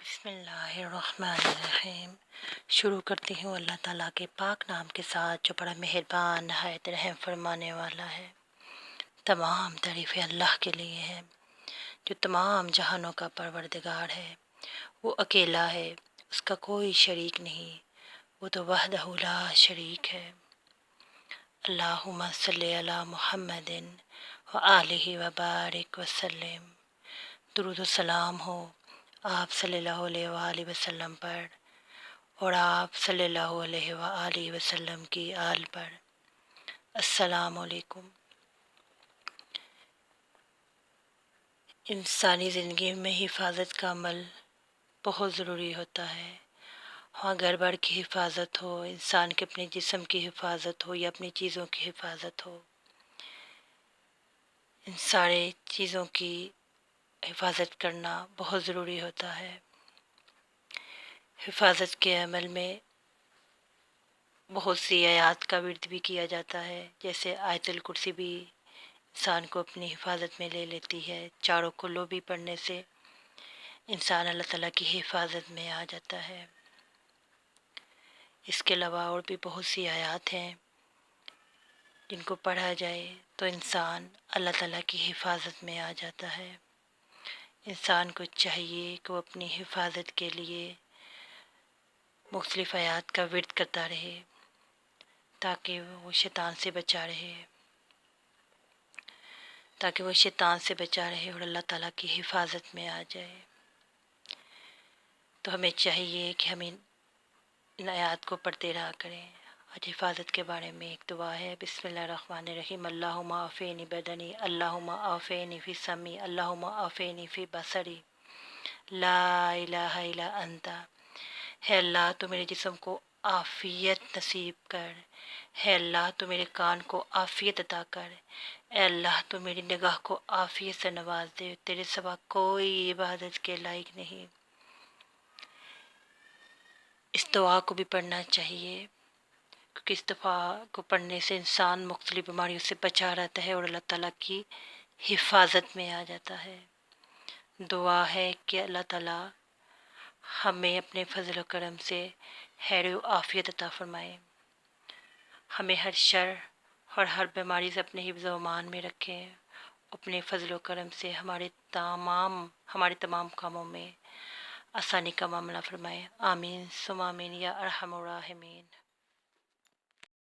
بسم اللہ الرحمن الرحیم۔ شروع کرتی ہوں اللہ تعالیٰ کے پاک نام کے ساتھ جو بڑا مہربان نہایت رحم فرمانے والا ہے۔ تمام تعریفیں اللہ کے لیے ہیں جو تمام جہانوں کا پروردگار ہے۔ وہ اکیلا ہے، اس کا کوئی شریک نہیں، وہ تو وحدہ لا شریک ہے۔ اللہم صلی علی محمد وآلہ وبارک وسلم۔ درود و سلام ہو آپ صلی اللہ علیہ وآلہ وسلم پر اور آپ صلی اللہ علیہ وآلہ وسلم کی آل پر۔ السلام علیکم۔ انسانی زندگی میں حفاظت کا عمل بہت ضروری ہوتا ہے۔ ہاں، گھر بار کی حفاظت ہو، انسان کے اپنے جسم کی حفاظت ہو یا اپنی چیزوں کی حفاظت ہو، ان سارے چیزوں کی حفاظت کرنا بہت ضروری ہوتا ہے۔ حفاظت کے عمل میں بہت سی آیات کا ورد بھی کیا جاتا ہے، جیسے آیت الکرسی بھی انسان کو اپنی حفاظت میں لے لیتی ہے۔ چاروں کلو بھی پڑھنے سے انسان اللہ تعالیٰ کی حفاظت میں آ جاتا ہے۔ اس کے علاوہ اور بھی بہت سی آیات ہیں جن کو پڑھا جائے تو انسان اللہ تعالیٰ کی حفاظت میں آ جاتا ہے۔ انسان کو چاہیے کہ وہ اپنی حفاظت کے لیے مختلف آیات کا ورد کرتا رہے تاکہ وہ شیطان سے بچا رہے اور اللہ تعالیٰ کی حفاظت میں آ جائے۔ تو ہمیں چاہیے کہ ہم ان آیات کو پڑھتے رہا کریں۔ آج حفاظت کے بارے میں ایک دعا ہے۔ بسم اللہ الرحمن الرحیم۔ اللہم آفینی بدنی، اللہم آفینی فی سمی، اللہم آفینی فی بصری، لا الہ الا انت۔ ہے اللہ تو میرے جسم کو عافیت نصیب کر، ہے اللہ تو میرے کان کو عافیت عطا کر، اے اللہ تو میری نگاہ کو عافیت سے نواز دے، تیرے سوا کوئی عبادت کے لائق نہیں۔ اس دعا کو بھی پڑھنا چاہیے کیونکہ اس دعا کو پڑھنے سے انسان مختلف بیماریوں سے بچا رہتا ہے اور اللہ تعالیٰ کی حفاظت میں آ جاتا ہے۔ دعا ہے کہ اللہ تعالیٰ ہمیں اپنے فضل و کرم سے خیر و عافیت عطا فرمائے، ہمیں ہر شر اور ہر بیماری سے اپنے حفظ و امان میں رکھیں، اپنے فضل و کرم سے ہمارے تمام کاموں میں آسانی کا معاملہ فرمائے۔ آمین ثم آمین یا ارحم الراحمین۔